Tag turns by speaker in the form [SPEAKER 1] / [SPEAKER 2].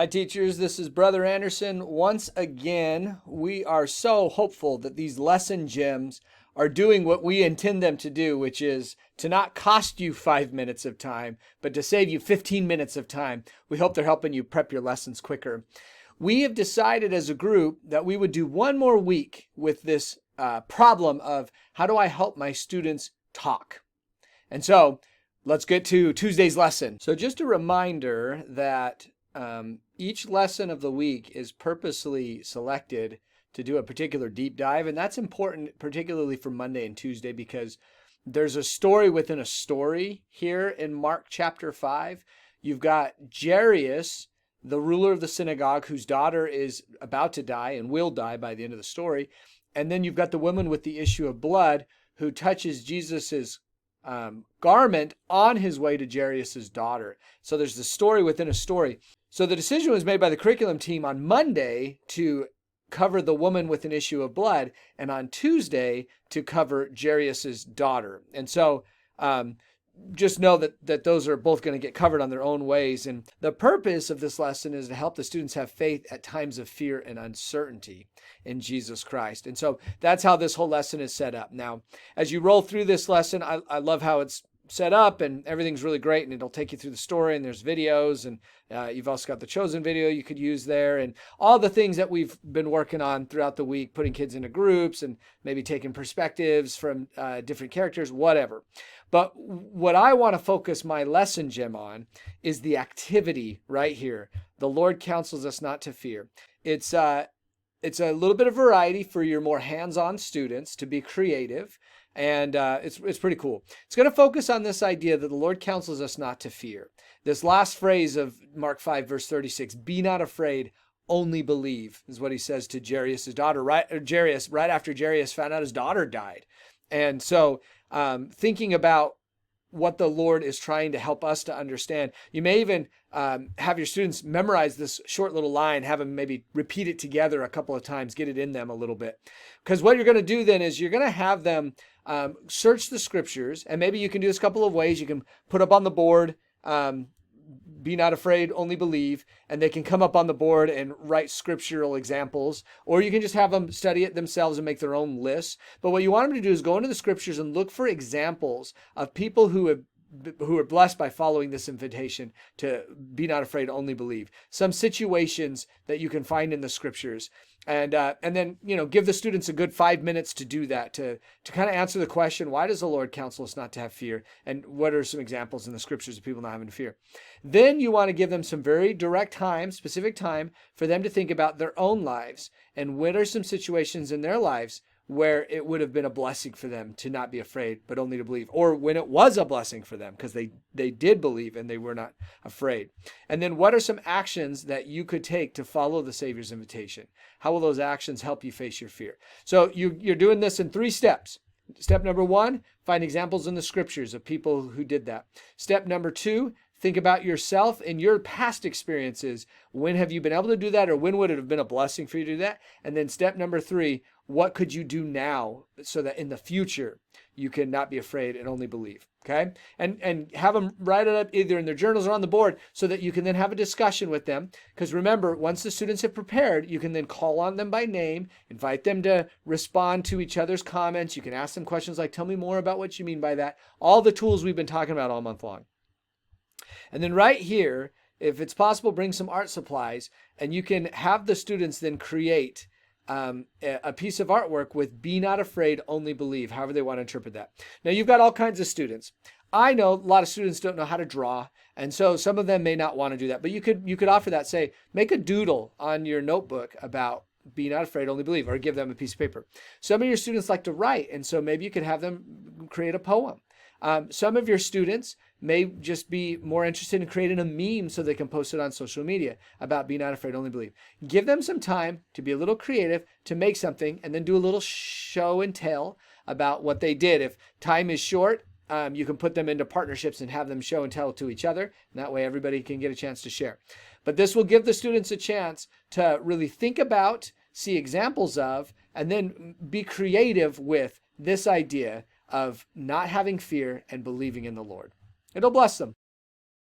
[SPEAKER 1] Hi, teachers. This is Brother Anderson. Once again, we are so hopeful that these lesson gems are doing what we intend them to do, which is to not cost you 5 minutes of time, but to save you 15 minutes of time. We hope they're helping you prep your lessons quicker. We have decided as a group that we would do one more week with this problem of how do I help my students talk? And so let's get to Tuesday's lesson. So just a reminder that each lesson of the week is purposely selected to do a particular deep dive. And that's important, particularly for Monday and Tuesday, because there's a story within a story here in Mark chapter 5. You've got Jairus, the ruler of the synagogue, whose daughter is about to die and will die by the end of the story. And then you've got the woman with the issue of blood who touches Jesus's garment on his way to Jairus' daughter. So there's the story within a story. So the decision was made by the curriculum team on Monday to cover the woman with an issue of blood, and on Tuesday to cover Jairus' daughter. And so just know that those are both going to get covered on their own ways. And the purpose of this lesson is to help the students have faith at times of fear and uncertainty in Jesus Christ. And so that's how this whole lesson is set up. Now, as you roll through this lesson, I love how it's set up and everything's really great, and it'll take you through the story, and there's videos, and you've also got the chosen video you could use there, and all the things that we've been working on throughout the week, putting kids into groups and maybe taking perspectives from different characters, whatever. But what I want to focus my lesson gem on is the activity right here. The Lord counsels us not to fear. It's a little bit of variety for your more hands-on students to be creative. And it's pretty cool. It's going to focus on this idea that the Lord counsels us not to fear. This last phrase of Mark 5, verse 36, be not afraid, only believe, is what he says to Jairus' daughter, right after Jairus found out his daughter died. And so thinking about what the Lord is trying to help us to understand. You may even have your students memorize this short little line, have them maybe repeat it together a couple of times, get it in them a little bit. Because what you're going to do then is you're going to have them search the scriptures, and maybe you can do this a couple of ways. You can put up on the board, be not afraid, only believe, and they can come up on the board and write scriptural examples, or you can just have them study it themselves and make their own lists. But what you want them to do is go into the scriptures and look for examples of people who are blessed by following this invitation to be not afraid, only believe. Some situations that you can find in the scriptures. And then, give the students a good 5 minutes to do that, to kind of answer the question, why does the Lord counsel us not to have fear? And what are some examples in the scriptures of people not having fear? Then you want to give them some very direct time, specific time, for them to think about their own lives. And what are some situations in their lives where it would have been a blessing for them to not be afraid, but only to believe, or when it was a blessing for them because they did believe and they were not afraid. And then what are some actions that you could take to follow the Savior's invitation? How will those actions help you face your fear? So you're doing this in 3 steps. Step number 1, find examples in the scriptures of people who did that. Step number 2, think about yourself and your past experiences. When have you been able to do that, or when would it have been a blessing for you to do that? And then step number 3, what could you do now so that in the future you can not be afraid and only believe? Okay? And have them write it up either in their journals or on the board so that you can then have a discussion with them. Because remember, once the students have prepared, you can then call on them by name, invite them to respond to each other's comments. You can ask them questions like, tell me more about what you mean by that. All the tools we've been talking about all month long. And then right here, if it's possible, bring some art supplies, and you can have the students then create a piece of artwork with be not afraid, only believe, however they want to interpret that. Now, you've got all kinds of students. I know a lot of students don't know how to draw, and so some of them may not want to do that. But you could offer that, say, make a doodle on your notebook about be not afraid, only believe, or give them a piece of paper. Some of your students like to write, and so maybe you could have them create a poem. Some of your students may just be more interested in creating a meme so they can post it on social media about be not afraid, only believe. Give them some time to be a little creative, to make something, and then do a little show and tell about what they did. If time is short, you can put them into partnerships and have them show and tell to each other. And that way everybody can get a chance to share. But this will give the students a chance to really think about, see examples of, and then be creative with this idea of not having fear and believing in the Lord. It'll bless them.